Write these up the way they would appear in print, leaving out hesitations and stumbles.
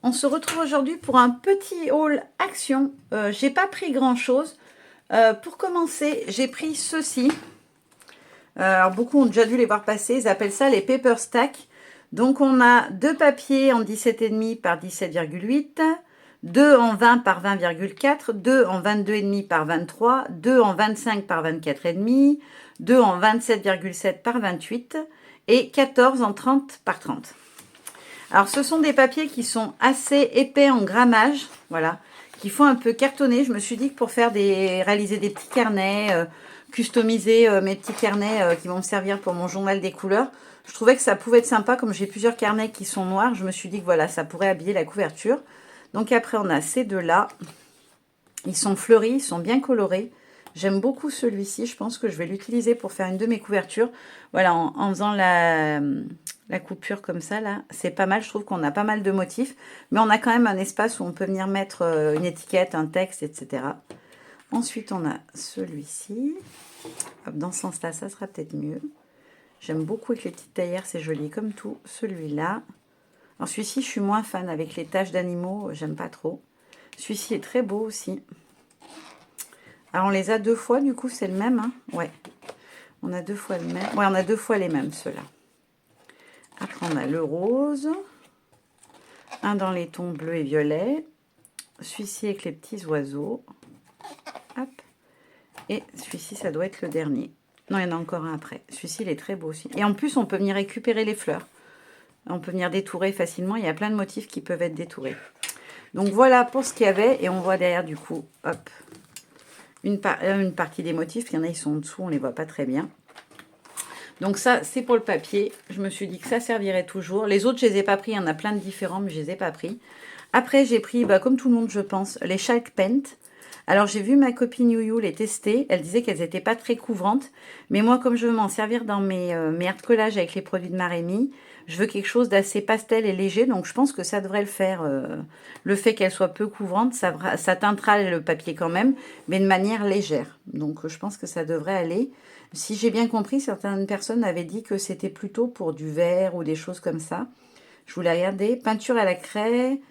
on se retrouve aujourd'hui pour un petit haul action. J'ai pas pris grand chose. Pour commencer, j'ai pris ceci. Alors beaucoup ont déjà dû les voir passer. Ils appellent ça les paper stacks. Donc on a deux papiers en 17,5 par 17,8, deux en 20 par 20,4, deux en 22,5 par 23, deux en 25 par 24,5, deux en 27,7 par 28 et 14 en 30 par 30. Alors ce sont des papiers qui sont assez épais en grammage, voilà, qui font un peu cartonner. Je me suis dit que pour faire réaliser des petits carnets, customiser mes petits carnets qui vont me servir pour mon journal des couleurs, je trouvais que ça pouvait être sympa. Comme j'ai plusieurs carnets qui sont noirs, je me suis dit que voilà, ça pourrait habiller la couverture. Donc après on a ces deux-là, ils sont fleuris, ils sont bien colorés. J'aime beaucoup celui-ci, je pense que je vais l'utiliser pour faire une de mes couvertures. Voilà, en faisant la coupure comme ça, là, c'est pas mal. Je trouve qu'on a pas mal de motifs, mais on a quand même un espace où on peut venir mettre une étiquette, un texte, etc. Ensuite, on a celui-ci. Dans ce sens-là, ça sera peut-être mieux. J'aime beaucoup avec les petites taillères, c'est joli comme tout. Celui-là. Alors celui-ci, je suis moins fan avec les taches d'animaux, j'aime pas trop. Celui-ci est très beau aussi. Alors on les a deux fois, du coup c'est le même, hein. Ouais. On a deux fois le même. Ouais, on a deux fois les mêmes, ceux-là. Après on a le rose. Un dans les tons bleu et violet. Celui-ci avec les petits oiseaux. Hop. Et celui-ci, ça doit être le dernier. Non, il y en a encore un après. Celui-ci, il est très beau aussi. Et en plus, on peut venir récupérer les fleurs. On peut venir détourer facilement. Il y a plein de motifs qui peuvent être détourés. Donc voilà pour ce qu'il y avait. Et on voit derrière, du coup, hop, une partie des motifs. Il y en a, ils sont en dessous, on ne les voit pas très bien. Donc ça, c'est pour le papier. Je me suis dit que ça servirait toujours. Les autres, je ne les ai pas pris. Il y en a plein de différents, mais je ne les ai pas pris. Après, j'ai pris, comme tout le monde, je pense, les Chalk Paint. Alors, j'ai vu ma copine Youyou les tester. Elle disait qu'elles n'étaient pas très couvrantes. Mais moi, comme je veux m'en servir dans mes art de collage avec les produits de Marémy, je veux quelque chose d'assez pastel et léger. Donc, je pense que ça devrait le faire. Le fait qu'elle soit peu couvrante, ça teintera le papier quand même, mais de manière légère. Donc, je pense que ça devrait aller. Si j'ai bien compris, certaines personnes avaient dit que c'était plutôt pour du vert ou des choses comme ça. Je voulais regarder. Peinture à la craie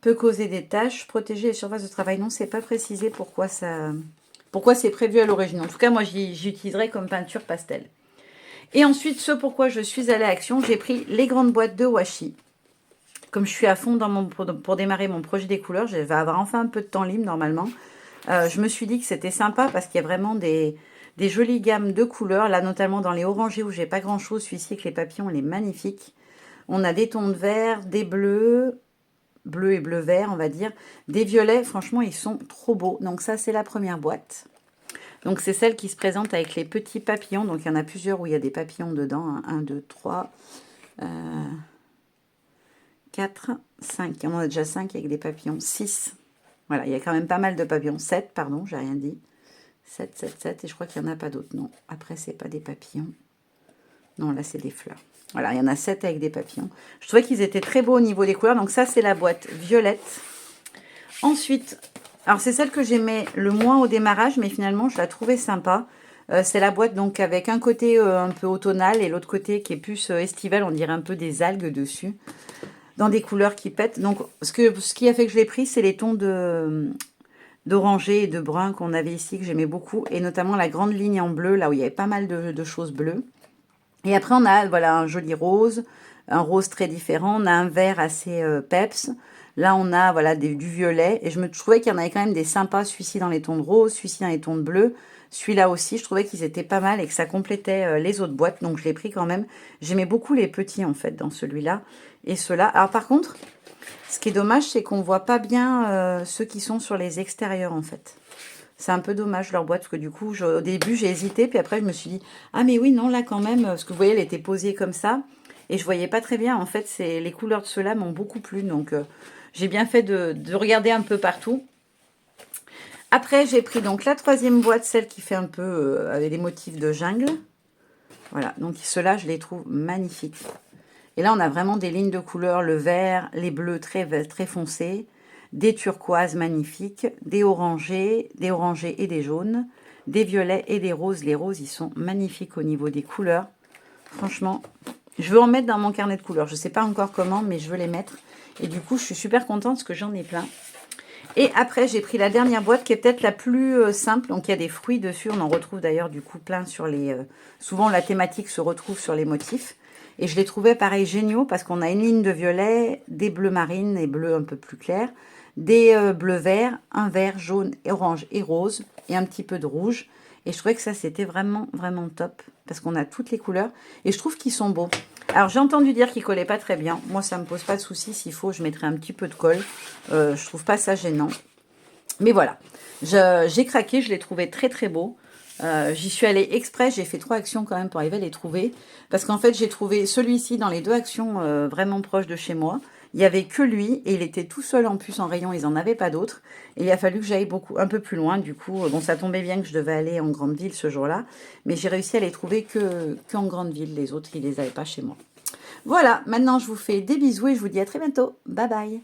peut causer des taches, protéger les surfaces de travail. Non, c'est pas précisé pourquoi c'est prévu à l'origine. En tout cas, moi, j'utiliserai comme peinture pastel. Et ensuite, ce pourquoi je suis allée à Action, j'ai pris les grandes boîtes de washi. Comme je suis à fond pour démarrer mon projet des couleurs, je vais avoir enfin un peu de temps libre normalement. Je me suis dit que c'était sympa parce qu'il y a vraiment des jolies gammes de couleurs. Là, notamment dans les orangés où j'ai pas grand chose. Celui-ci avec les papillons, il est magnifique. On a des tons de vert, des bleus, bleu et bleu-vert, on va dire. Des violets, franchement, ils sont trop beaux. Donc ça, c'est la première boîte. Donc c'est celle qui se présente avec les petits papillons. Donc il y en a plusieurs où il y a des papillons dedans. 1, 2, 3, 4, 5. Il y en a déjà 5 avec des papillons. 6. Voilà, il y a quand même pas mal de papillons. 7, pardon, j'ai rien dit. 7, 7, 7. Et je crois qu'il n'y en a pas d'autres. Non, après, c'est pas des papillons. Non, là, c'est des fleurs. Voilà, il y en a 7 avec des papillons. Je trouvais qu'ils étaient très beaux au niveau des couleurs. Donc ça, c'est la boîte violette. Ensuite, alors c'est celle que j'aimais le moins au démarrage, mais finalement, je la trouvais sympa. C'est la boîte donc avec un côté un peu automnal et l'autre côté qui est plus estival. On dirait un peu des algues dessus. Dans des couleurs qui pètent. Donc, ce qui a fait que je l'ai pris, c'est les tons d'oranger et de brun qu'on avait ici, que j'aimais beaucoup. Et notamment la grande ligne en bleu, là où il y avait pas mal de choses bleues. Et après, on a voilà, un joli rose, un rose très différent. On a un vert assez peps. Là, on a voilà, du violet. Et je trouvais qu'il y en avait quand même des sympas. Celui-ci dans les tons de rose, celui-ci dans les tons de bleu. Celui-là aussi, je trouvais qu'ils étaient pas mal et que ça complétait les autres boîtes. Donc, je l'ai pris quand même. J'aimais beaucoup les petits, en fait, dans celui-là et ceux-là. Alors, par contre, ce qui est dommage, c'est qu'on voit pas bien ceux qui sont sur les extérieurs, en fait. C'est un peu dommage leur boîte, parce que du coup, au début, j'ai hésité, puis après, je me suis dit, ah mais oui, non, là quand même, parce que vous voyez, elle était posée comme ça, et je voyais pas très bien. En fait, les couleurs de ceux-là m'ont beaucoup plu, donc j'ai bien fait de regarder un peu partout. Après, j'ai pris donc la troisième boîte, celle qui fait un peu avec des motifs de jungle. Voilà, donc ceux-là, je les trouve magnifiques. Et là, on a vraiment des lignes de couleurs, le vert, les bleus très, très foncés, des turquoises magnifiques, des orangés et des jaunes, des violets et des roses. Les roses, ils sont magnifiques au niveau des couleurs. Franchement, Je veux en mettre dans mon carnet de couleurs. Je ne sais pas encore comment, mais je veux les mettre. Et du coup, je suis super contente parce que j'en ai plein. Et après, j'ai pris la dernière boîte qui est peut-être la plus simple. Donc, il y a des fruits dessus. On en retrouve d'ailleurs du coup plein sur les... souvent, la thématique se retrouve sur les motifs. Et je les trouvais pareil géniaux parce qu'on a une ligne de violet, des bleus marines et bleus un peu plus clairs, des bleus verts, un vert, jaune, orange et rose et un petit peu de rouge. Et je trouvais que ça, c'était vraiment, vraiment top parce qu'on a toutes les couleurs. Et je trouve qu'ils sont beaux. Alors, j'ai entendu dire qu'ils collaient pas très bien. Moi, ça me pose pas de soucis. S'il faut, je mettrai un petit peu de colle. Je trouve pas ça gênant. Mais voilà, j'ai craqué. Je l'ai trouvé très, très beau. J'y suis allée exprès. J'ai fait 3 actions quand même pour arriver à les trouver. Parce qu'en fait, j'ai trouvé celui-ci dans les 2 actions vraiment proches de chez moi. Il n'y avait que lui et il était tout seul en plus en rayon. Ils n'en avaient pas d'autres. Et il a fallu que j'aille un peu plus loin. Du coup, bon, ça tombait bien que je devais aller en grande ville ce jour-là. Mais j'ai réussi à les trouver qu'en grande ville. Les autres, ils les avaient pas chez moi. Voilà, maintenant je vous fais des bisous et je vous dis à très bientôt. Bye bye.